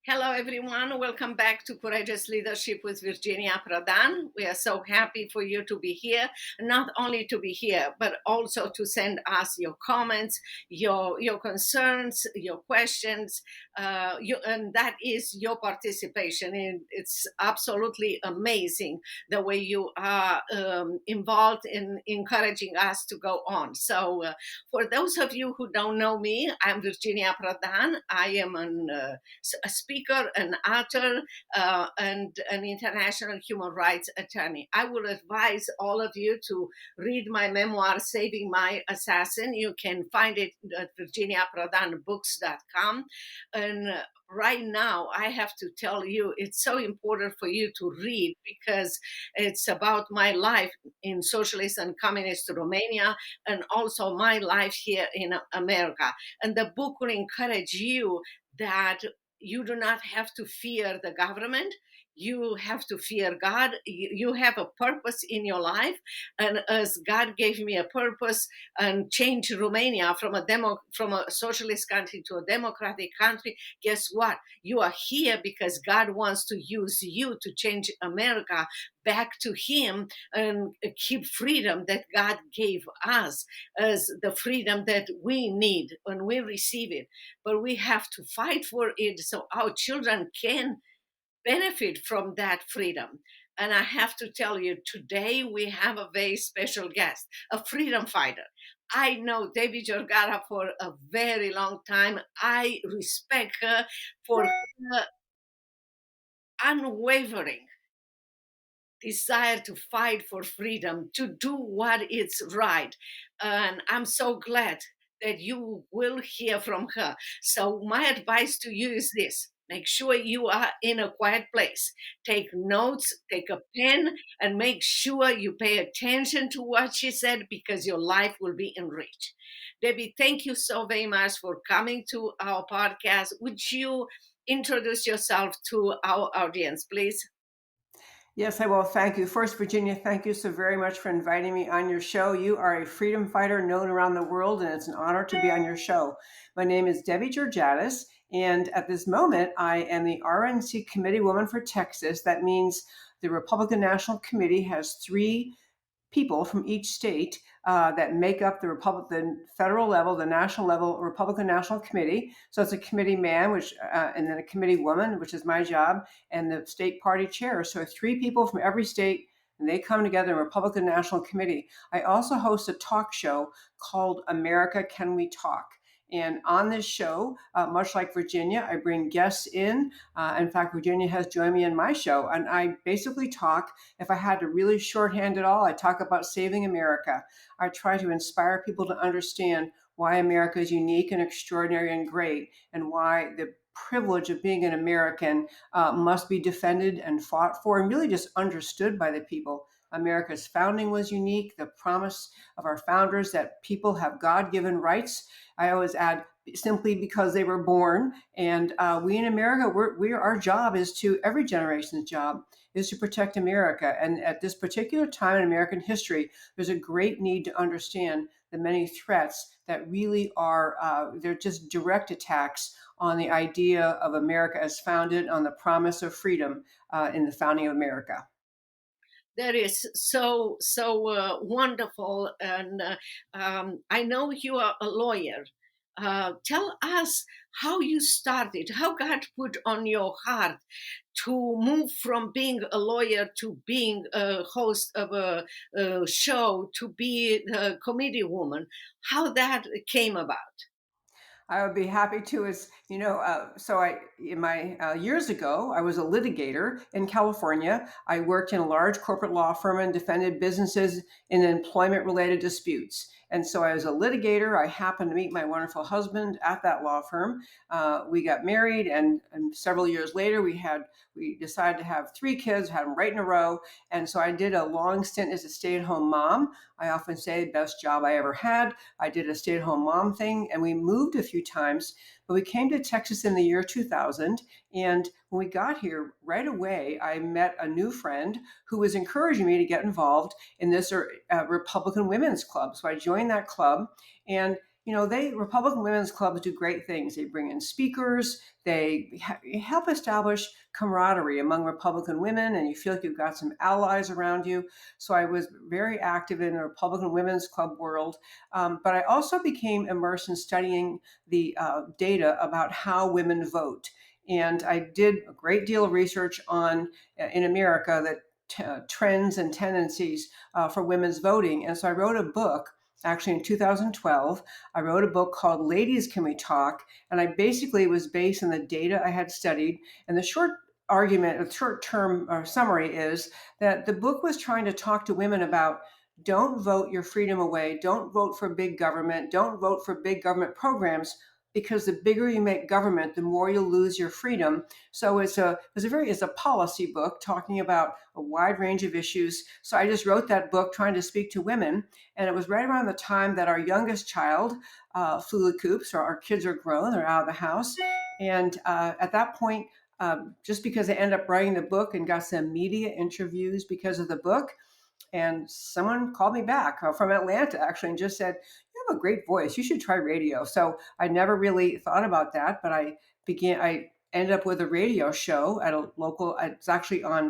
Hello, everyone. Welcome back to Courageous Leadership with Virginia Prodan. We are so happy for you to be here, not only to be here, but also to send us your comments, your concerns, your questions, and that is your participation. And it's absolutely amazing the way you are involved in encouraging us to go on. So, for those of you who don't know me, I'm Virginia Prodan. I am a speaker, an author, and an international human rights attorney. I would advise all of you to read my memoir, Saving My Assassin. You can find it at virginiaprodanbooks.com. And right now, I have to tell you, it's so important for you to read because it's about my life in socialist and communist Romania and also my life here in America. And the book will encourage you that you do not have to fear the government. You have to fear God. You have a purpose in your life. And as God gave me a purpose and changed Romania from a socialist country to a democratic country, guess what? You are here because God wants to use you to change America back to Him and keep freedom that God gave us as the freedom that we need when we receive it. But we have to fight for it so our children can benefit from that freedom. And I have to tell you, today we have a very special guest, a freedom fighter. I know Debbie Georgatos for a very long time. I respect her for her unwavering desire to fight for freedom, to do what is right. And I'm so glad that you will hear from her. So my advice to you is this. Make sure you are in a quiet place. Take notes, take a pen, and make sure you pay attention to what she said because your life will be enriched. Debbie, thank you so very much for coming to our podcast. Would you introduce yourself to our audience, please? Yes, I will. Thank you. First, Virginia, thank you so very much for inviting me on your show. You are a freedom fighter known around the world, and it's an honor to be on your show. My name is Debbie Georgatos, and at this moment, I am the RNC Committeewoman for Texas. That means the Republican National Committee has three people from each state that make up the federal level, the national level Republican National Committee. So it's a committee man, and then a committee woman, which is my job, and the state party chair. So three people from every state, and they come together in Republican National Committee. I also host a talk show called America Can We Talk? And on this show, much like Virginia, I bring guests in. In fact, Virginia has joined me in my show, and I basically talk. If I had to really shorthand it all, I talk about saving America. I try to inspire people to understand why America is unique and extraordinary and great, and why the privilege of being an American must be defended and fought for and really just understood by the people. America's founding was unique. The promise of our founders that people have God-given rights. I always add simply because they were born. And we in America, our job is every generation's job is to protect America. And at this particular time in American history, there's a great need to understand the many threats that really are, they're just direct attacks on the idea of America as founded on the promise of freedom in the founding of America. That is so wonderful, and I know you are a lawyer. Tell us how you started, how God put on your heart to move from being a lawyer to being a host of a show to be a committee woman, how that came about. I would be happy to. In my years ago, I was a litigator in California. I worked in a large corporate law firm and defended businesses in employment-related disputes. And so I was a litigator. I happened to meet my wonderful husband at that law firm. We got married, and several years later, we decided to have three kids, had them right in a row. And so I did a long stint as a stay-at-home mom. I often say best job I ever had. I did a stay-at-home mom thing, and we moved a few times, but we came to Texas in the year 2000. And when we got here, right away, I met a new friend who was encouraging me to get involved in this Republican Women's Club. So I joined that club, and Republican women's clubs do great things. They bring in speakers. They help establish camaraderie among Republican women, and you feel like you've got some allies around you. So I was very active in the Republican women's club world, but I also became immersed in studying the data about how women vote. And I did a great deal of research on in America that trends and tendencies for women's voting. And so I wrote a book. Actually, in 2012, I wrote a book called Ladies Can We Talk? And I basically was based on the data I had studied. And the short term summary is that the book was trying to talk to women about don't vote your freedom away, don't vote for big government, don't vote for big government programs, because the bigger you make government, the more you'll lose your freedom. So it's a policy book talking about a wide range of issues. So I just wrote that book trying to speak to women, and it was right around the time that our youngest child flew the coop. So our kids are grown, they're out of the house, and at that point, just because I ended up writing the book and got some media interviews because of the book, and someone called me back from Atlanta actually and just said, "You have a great voice. You should try radio." So I never really thought about that, but I ended up with a radio show at a local. It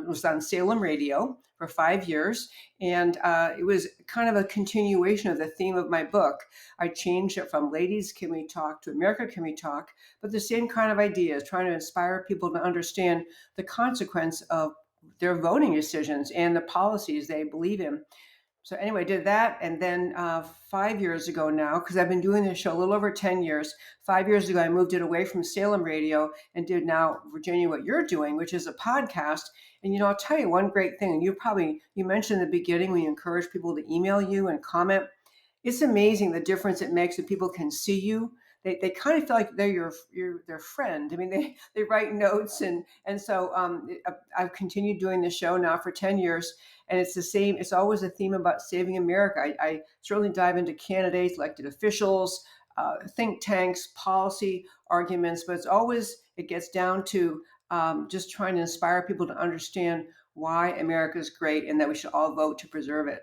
was on Salem Radio for 5 years, and it was kind of a continuation of the theme of my book. I changed it from "Ladies Can We Talk" to "America Can We Talk," but the same kind of ideas, trying to inspire people to understand the consequence of their voting decisions and the policies they believe in. So anyway, I did that, and then 5 years ago now, because I've been doing this show a little over 10 years. 5 years ago, I moved it away from Salem Radio and did now, Virginia, what you're doing, which is a podcast. And I'll tell you one great thing. And you mentioned in the beginning when you encourage people to email you and comment. It's amazing the difference it makes when people can see you. They kind of feel like they're their friend. I mean, they write notes, and so I've continued doing the show now for 10 years, and it's the same. It's always a theme about saving America. I certainly dive into candidates, elected officials, think tanks, policy arguments, but it gets down to just trying to inspire people to understand why America is great and that we should all vote to preserve it.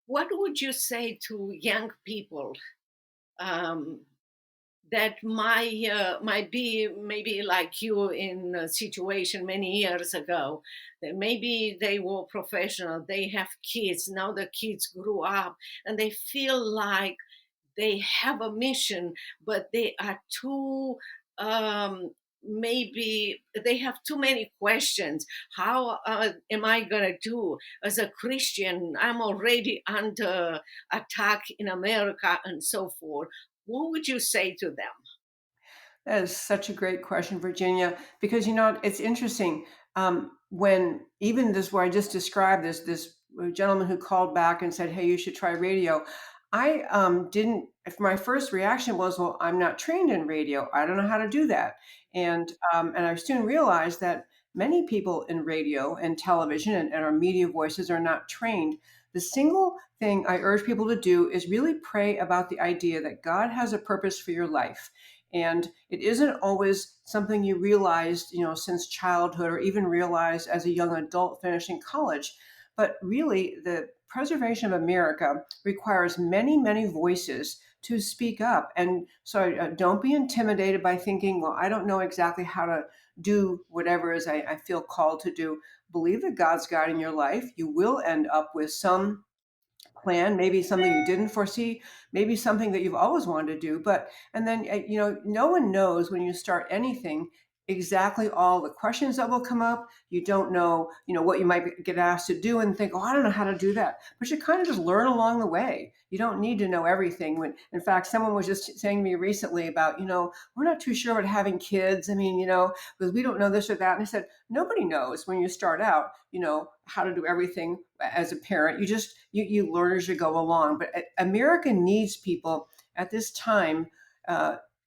What would you say to young people um, that might be maybe like you in a situation many years ago, that maybe they were professional, they have kids, now the kids grew up and they feel like they have a mission, but they are too maybe they have too many questions. How am I going to do as a Christian? I'm already under attack in America and so forth. What would you say to them? That is such a great question, Virginia, because it's interesting. When even this, where I just described this gentleman who called back and said, "Hey, you should try radio." I didn't. If my first reaction was, "Well, I'm not trained in radio. I don't know how to do that," and I soon realized that many people in radio and television and our media voices are not trained. The single thing I urge people to do is really pray about the idea that God has a purpose for your life. And it isn't always something you realized, since childhood or even realized as a young adult finishing college. But really, the preservation of America requires many, many voices to speak up. And so don't be intimidated by thinking, well, I don't know exactly how to do whatever it is I feel called to do. Believe that God's guiding your life. You will end up with some plan, maybe something you didn't foresee, maybe something that you've always wanted to do. And then, no one knows when you start anything exactly all the questions that will come up. You don't know, what you might get asked to do and think, oh, I don't know how to do that. But you kind of just learn along the way. You don't need to know everything. In fact, someone was just saying to me recently about, we're not too sure about having kids. I mean, because we don't know this or that. And I said, nobody knows when you start out, how to do everything as a parent. You learn as you go along. But America needs people at this time,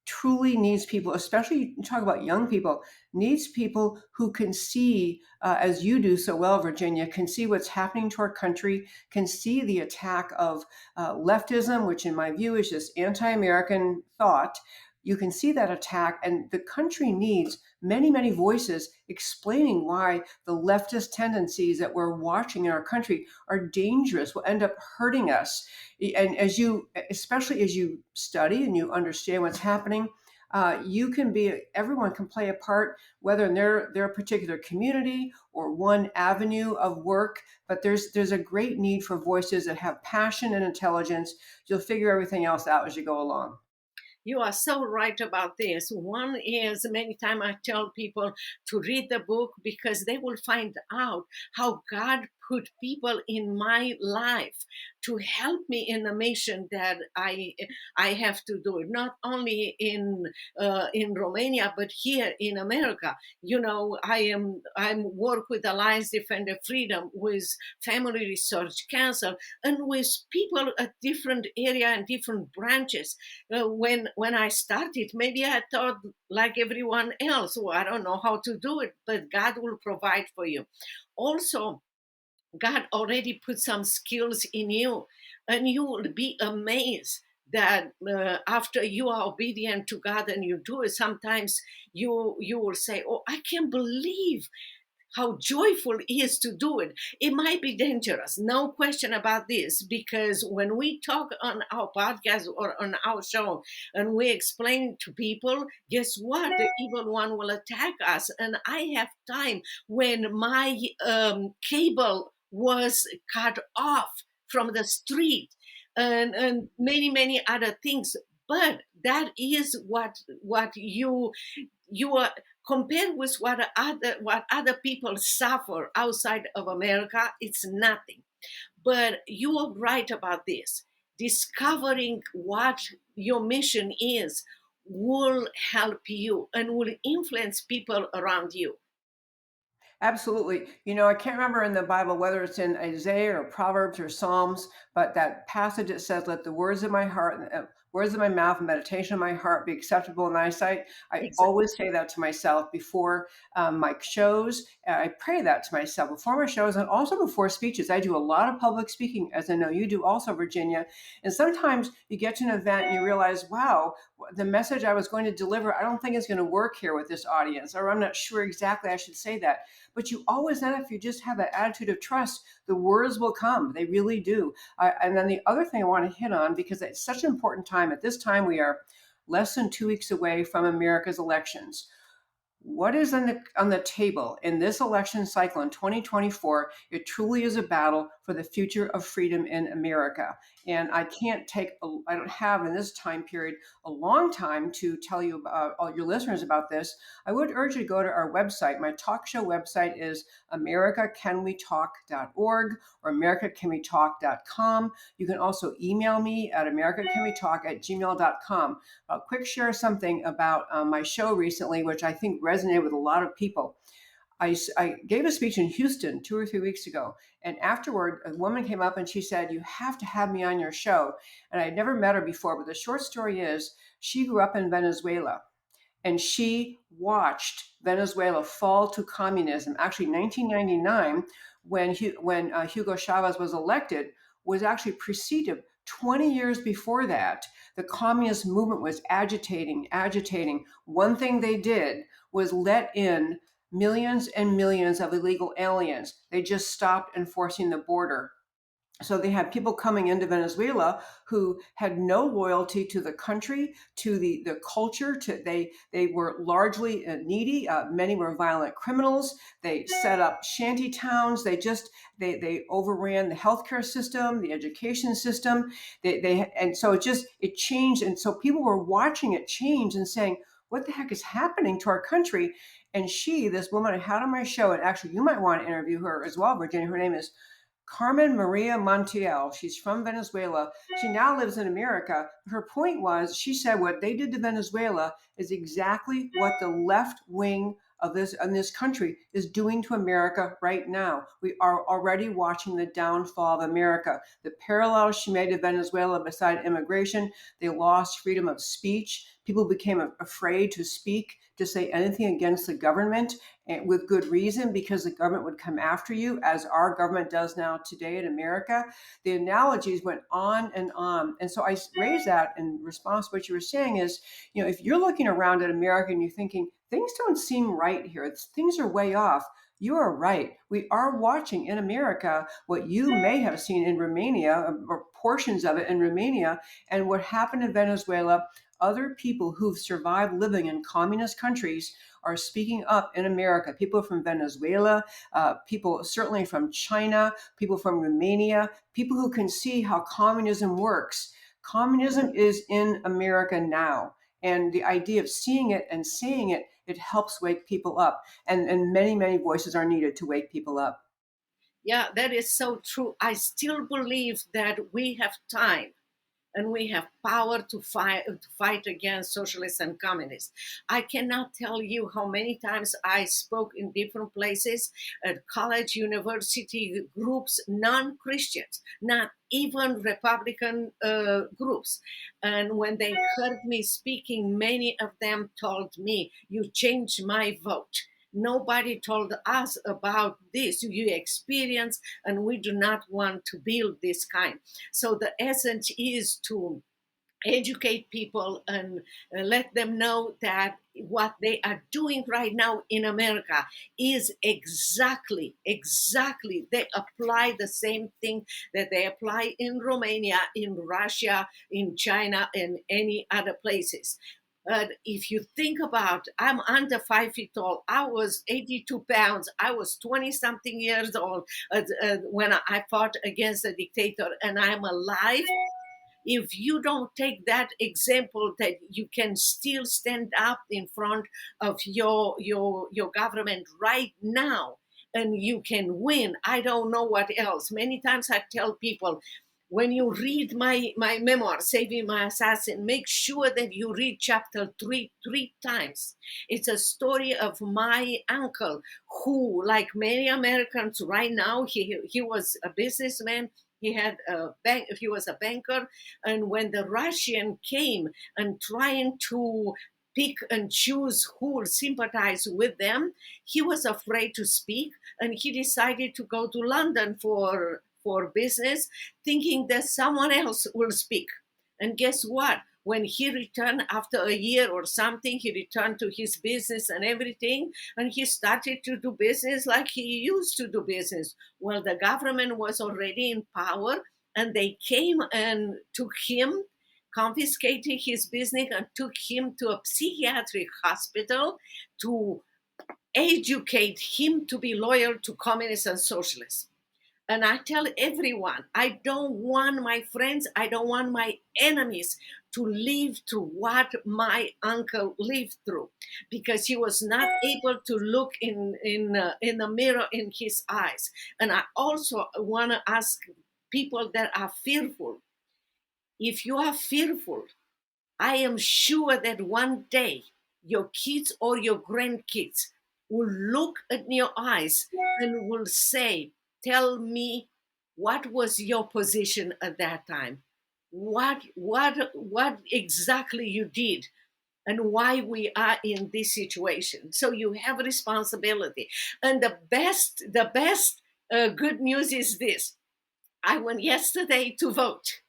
truly needs people, especially you talk about young people, needs people who can see, as you do so well, Virginia, can see what's happening to our country, can see the attack of leftism, which in my view is just anti-American thought. you can see that attack, and the country needs many, many voices explaining why the leftist tendencies that we're watching in our country are dangerous, will end up hurting us. And as you, especially as you study and you understand what's happening, you can be, everyone can play a part, whether in their particular community or one avenue of work. But there's a great need for voices that have passion and intelligence. You'll figure everything else out as you go along. You are so right about this. One is, many times I tell people to read the book because they will find out how God put people in my life to help me in the mission that I have to do it. Not only in Romania, but here in America. You know, I'm work with Alliance Defender Freedom, with Family Research Council, and with people at different area and different branches. When I started, maybe I thought like everyone else, well, I don't know how to do it, but God will provide for you. Also, God already put some skills in you, and you will be amazed that after you are obedient to God and you do it, sometimes you will say, "Oh, I can't believe how joyful it is to do it." It might be dangerous, no question about this, because when we talk on our podcast or on our show and we explain to people, guess what? The evil one will attack us. And I have time when my cable was cut off from the street, and many, many other things. But that is what you are, compared with what other people suffer outside of America. It's nothing. But you are right about this. Discovering what your mission is will help you and will influence people around you. Absolutely. You know, I can't remember in the Bible whether it's in Isaiah or Proverbs or Psalms, but that passage that says, "Let the words of my heart, words of my mouth, and meditation of my heart be acceptable in thy sight." I Exactly. always say that to myself before my shows. I pray that to myself before my shows and also before speeches. I do a lot of public speaking, as I know you do also, Virginia. And sometimes you get to an event and you realize, wow, the message I was going to deliver, I don't think it's going to work here with this audience, or I'm not sure exactly I should say that. But you always know, if you just have that attitude of trust, the words will come. They really do. And then the other thing I want to hit on, because it's such an important time, at this time we are less than 2 weeks away from America's elections. What is on the table in this election cycle in 2024? It truly is a battle for the future of freedom in America. And I I don't have in this time period a long time to tell you about all your listeners about this. I would urge you to go to our website. My talk show website is americacanwetalk.org or americacanwetalk.com. You can also email me at americacanwetalk@gmail.com. I'll quick share something about my show recently, which I think resonated with a lot of people. I gave a speech in Houston 2 or 3 weeks ago. And afterward, a woman came up and she said, "You have to have me on your show." And I had never met her before, but the short story is she grew up in Venezuela and she watched Venezuela fall to communism. Actually, 1999, when Hugo Chavez was elected, was actually preceded. 20 years before that, the communist movement was agitating. One thing they did was let in millions and millions of illegal aliens. They just stopped enforcing the border. So they had people coming into Venezuela who had no loyalty to the country, to the culture. They were largely needy. Many were violent criminals. They set up shanty towns. They overran the healthcare system, the education system. And so it changed. And so people were watching it change and saying, "What the heck is happening to our country?" And this woman I had on my show, and actually you might want to interview her as well, Virginia. Her name is Carmen Maria Montiel. She's from Venezuela. She now lives in America. Her point was, she said what they did to Venezuela is exactly what the left wing of this in this country is doing to America right now. We are already watching the downfall of America. The parallels she made to Venezuela beside immigration, they lost freedom of speech. People became afraid to speak, to say anything against the government, and with good reason, because the government would come after you, as our government does now today in America. The analogies went on and on. And so I raised that in response to what you were saying is, if you're looking around at America and you're thinking, things don't seem right here, things are way off, you are right. We are watching in America what you may have seen in Romania, or portions of it in Romania, and what happened in Venezuela. Other people who've survived living in communist countries are speaking up in America. People from Venezuela, people certainly from China, people from Romania, people who can see how communism works. Communism is in America now. And the idea of seeing it and saying it, it helps wake people up. And many, many voices are needed to wake people up. Yeah, that is so true. I still believe that we have time and we have power to fight against socialists and communists. I cannot tell you how many times I spoke in different places, at college, university groups, non-Christians, not even Republican groups. And when they heard me speaking, many of them told me, "You changed my vote. Nobody told us about this. You experience, and we do not want to build this kind." So the essence is to educate people and let them know that what they are doing right now in America is exactly, they apply the same thing that they apply in Romania, in Russia, in China, and any other places. But if you think about, I'm under 5 feet tall. I was 82 pounds. I was 20 something years old when I fought against a dictator, and I'm alive. If you don't take that example that you can still stand up in front of your government right now and you can win, I don't know what else. Many times I tell people, when you read my memoir, Saving My Assassin, make sure that you read chapter three times. It's a story of my uncle who, like many Americans right now, he was a businessman. He had a bank. He was a banker, and when the Russian came and trying to pick and choose who will sympathize with them, he was afraid to speak, and he decided to go to London for business, thinking that someone else will speak. And guess what? When he returned after a year or something, he returned to his business and everything, and he started to do business like he used to do business. Well, the government was already in power, and they came and took him, confiscated his business, and took him to a psychiatric hospital to educate him to be loyal to communists and socialists. And I tell everyone, I don't want my friends, I don't want my enemies to live through what my uncle lived through, because he was not able to look in the mirror in his eyes. And I also want to ask people that are fearful, if you are fearful, I am sure that one day your kids or your grandkids will look at your eyes and will say, "Tell me, what was your position at that time? What exactly you did, and why we are in this situation?" So you have a responsibility. And the best good news is this: I went yesterday to vote.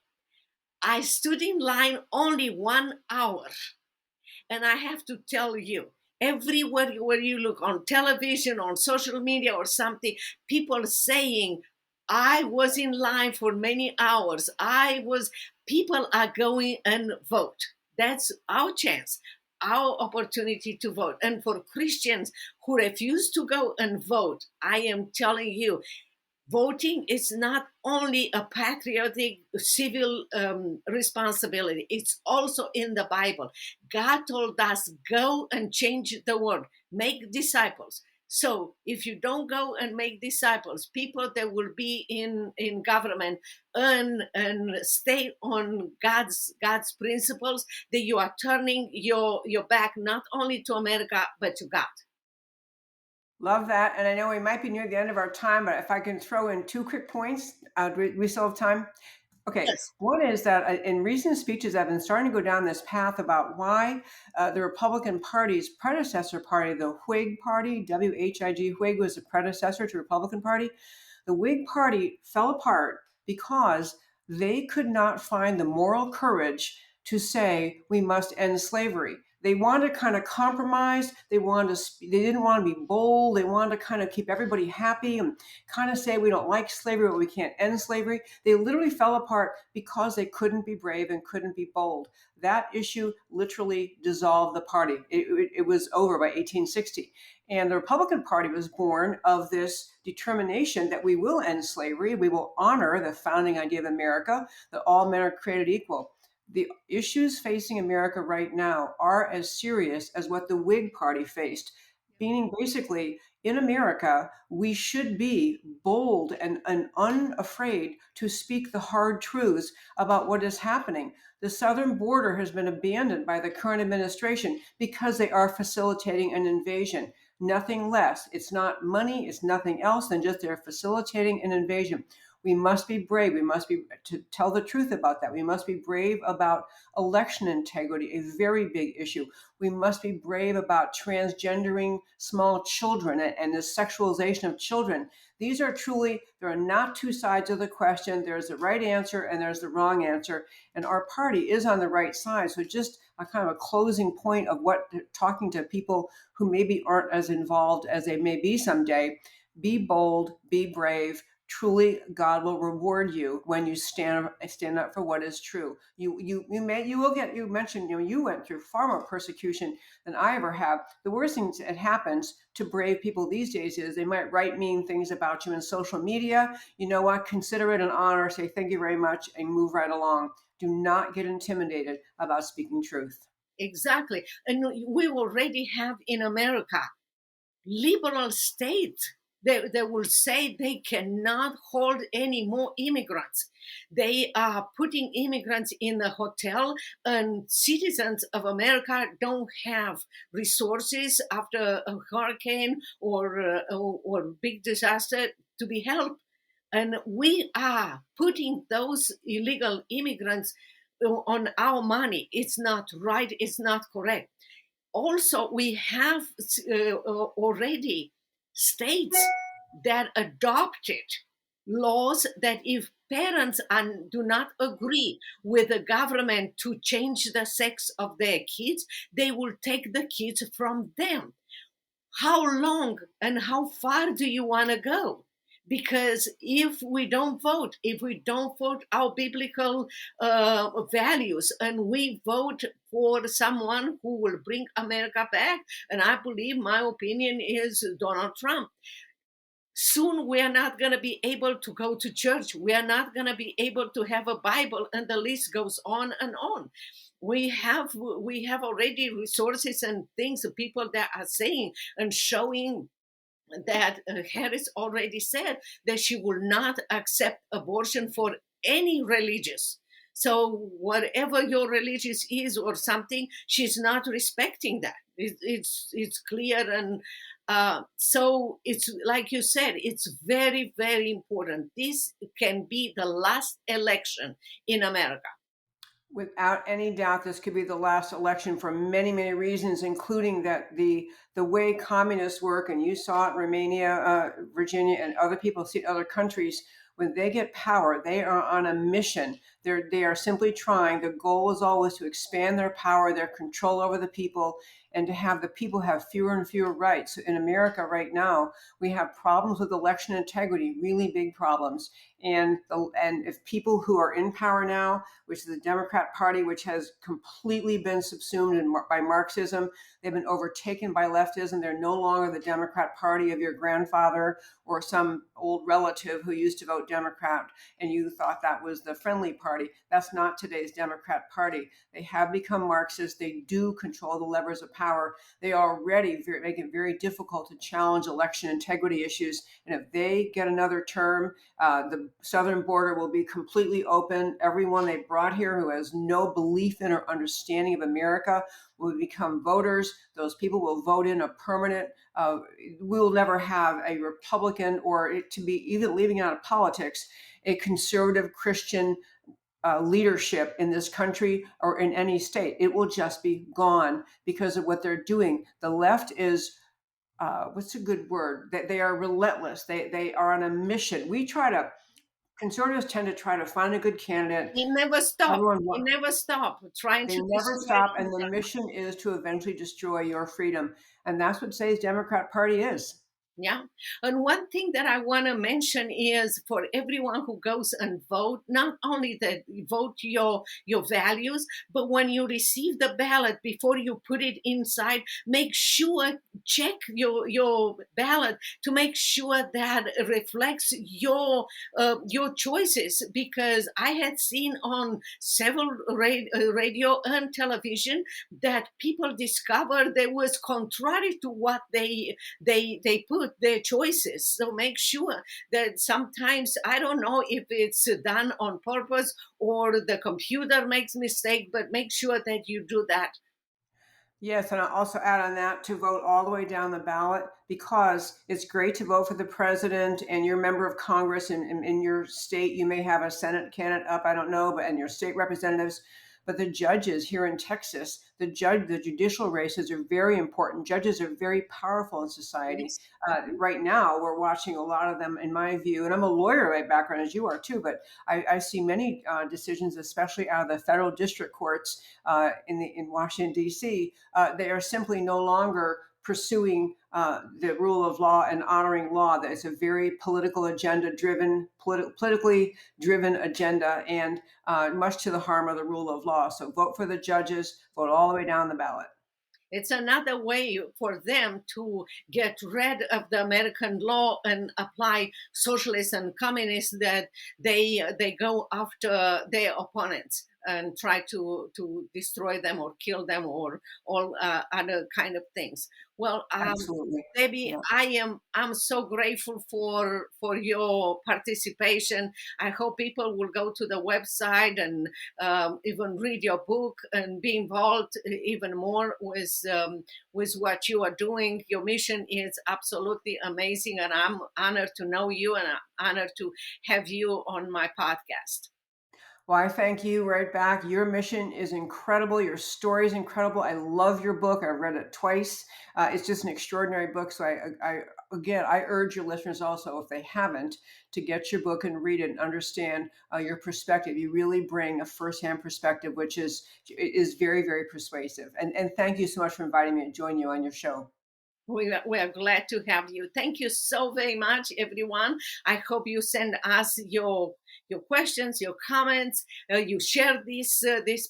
I stood in line only 1 hour. And I have to tell you, everywhere where you look, on television, on social media or something, people saying, "I was in line for many hours. People are going and vote." That's our chance, our opportunity to vote. And for Christians who refuse to go and vote, I am telling you, voting is not only a patriotic civil responsibility, it's also in the Bible. God told us, "Go and change the world, make disciples." So if you don't go and make disciples, people that will be in government and stay on God's principles, that you are turning your back not only to America but to God. Love that. And I know we might be near the end of our time, but if I can throw in two quick points, we still have time. Okay. Yes. One is that in recent speeches, I've been starting to go down this path about why the Republican Party's predecessor party, the Whig Party, WHIG, Whig was the predecessor to Republican Party. The Whig Party fell apart because they could not find the moral courage to say we must end slavery. They wanted to kind of compromise. They wanted to. They didn't want to be bold. They wanted to kind of keep everybody happy and kind of say we don't like slavery, but we can't end slavery. They literally fell apart because they couldn't be brave and couldn't be bold. That issue literally dissolved the party. It was over by 1860. And the Republican Party was born of this determination that we will end slavery. We will honor the founding idea of America, that all men are created equal. The issues facing America right now are as serious as what the Whig Party faced, meaning basically in America, we should be bold and unafraid to speak the hard truths about what is happening. The southern border has been abandoned by the current administration because they are facilitating an invasion. Nothing less. It's not money, it's nothing else than just they're facilitating an invasion. We must be brave. We must be to tell the truth about that. We must be brave about election integrity, a very big issue. We must be brave about transgendering small children and the sexualization of children. These are truly, there are not two sides of the question. There's the right answer and there's the wrong answer. And our party is on the right side. So just a kind of a closing point of what talking to people who maybe aren't as involved as they may be someday. Be bold, be brave. Truly, God will reward you when you stand up for what is true. You mentioned you went through far more persecution than I ever have. The worst thing that happens to brave people these days is they might write mean things about you in social media. You know what? Consider it an honor. Say thank you very much and move right along. Do not get intimidated about speaking truth. Exactly. And we already have in America liberal state. They will say they cannot hold any more immigrants. They are putting immigrants in the hotel, and citizens of America don't have resources after a hurricane or big disaster to be helped. And we are putting those illegal immigrants on our money. It's not right. It's not correct. Also, we have already states that adopted laws that if parents do not agree with the government to change the sex of their kids, they will take the kids from them. How long and how far do you want to go? Because if we don't vote, our biblical values, and we vote for someone who will bring America back, and I believe my opinion is Donald Trump, soon we are not going to be able to go to church. We are not going to be able to have a Bible, and the list goes on and on. We have already resources and things, people that are saying and showing that Harris already said that she will not accept abortion for any religious. So whatever your religious is or something, she's not respecting that. It's clear, and so it's like you said, it's very, very important. This can be the last election in America. Without any doubt, this could be the last election for many, many reasons, including that the way communists work, and you saw it in Romania, Virginia, and other people see it in other countries. When they get power, they are on a mission. They are simply trying. The goal is always to expand their power, their control over the people, and to have the people have fewer and fewer rights. So in America right now, we have problems with election integrity, really big problems. And if people who are in power now, which is the Democrat Party, which has completely been subsumed by Marxism, they've been overtaken by leftism. They're no longer the Democrat Party of your grandfather or some old relative who used to vote Democrat, and you thought that was the friendly party. Party. That's not today's Democrat Party. They have become Marxist. They do control the levers of power. They already make it very difficult to challenge election integrity issues. And if they get another term, the southern border will be completely open. Everyone they brought here who has no belief in or understanding of America will become voters. Those people will vote in a permanent. We will never have a Republican, or it to be, even leaving out of politics, a conservative Christian leadership in this country or in any state. It will just be gone because of what they're doing. The left is, what's a good word? They are relentless. They are on a mission. Conservatives tend to try to find a good candidate. He never stopped. Everyone He never stopped trying They to never destroy stop, and the America. mission is to eventually destroy your freedom. And that's what today's Democrat Party is. Yeah. And one thing that I want to mention is for everyone who goes and vote, not only that you vote your values, but when you receive the ballot, before you put it inside, make sure, check your ballot to make sure that it reflects your choices. Because I had seen on several radio and television that people discovered there was contrary to what they put their choices. So make sure that sometimes, I don't know if it's done on purpose or the computer makes mistake, but make sure that you do that. Yes, and I'll also add on that to vote all the way down the ballot, because it's great to vote for the president and your member of Congress in your state. You may have a Senate candidate up, I don't know, but and your state representatives. But the judges here in Texas, the judicial races are very important. Judges are very powerful in society. Yes. Right now, we're watching a lot of them, in my view, and I'm a lawyer by background, as you are too, but I see many decisions, especially out of the federal district courts in Washington, D.C. They are simply no longer pursuing the rule of law and honoring law. That is a very political agenda driven, politically driven agenda, and much to the harm of the rule of law. So vote for the judges, vote all the way down the ballot. It's another way for them to get rid of the American law and apply socialists and communists, that they go after their opponents and try to destroy them or kill them or all other kind of things. Well, Absolutely. Debbie, Yeah. I'm so grateful for your participation. I hope people will go to the website and even read your book and be involved even more with what you are doing. Your mission is absolutely amazing, and I'm honored to know you, and I'm honored to have you on my podcast. Well, I thank you right back. Your mission is incredible. Your story is incredible. I love your book. I've read it twice. It's just an extraordinary book. So I urge your listeners also, if they haven't, to get your book and read it and understand your perspective. You really bring a firsthand perspective, which is very, very persuasive. And thank you so much for inviting me to join you on your show. We are glad to have you. Thank you so very much, everyone. I hope you send us your questions, your comments. You share this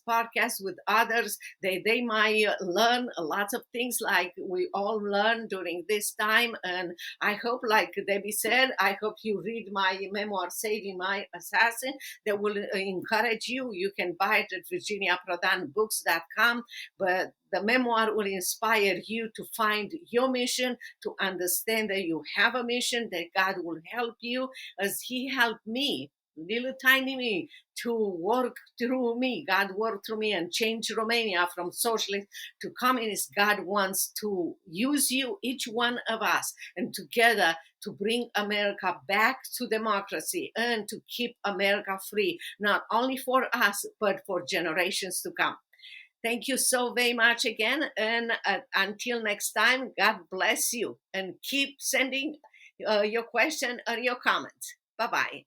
podcast with others. They might learn lots of things like we all learn during this time. And I hope, like Debbie said, I hope you read my memoir, Saving My Assassin. That will encourage you. You can buy it at virginiaprodanbooks.com. But the memoir will inspire you to find your mission, to understand that you have a mission, that God will help you as He helped me, little tiny me, to work through me. God worked through me and changed Romania from socialist to communist. God wants to use you, each one of us, and together to bring America back to democracy and to keep America free, not only for us, but for generations to come. Thank you so very much again. And until next time, God bless you, and keep sending your question or your comments. Bye-bye.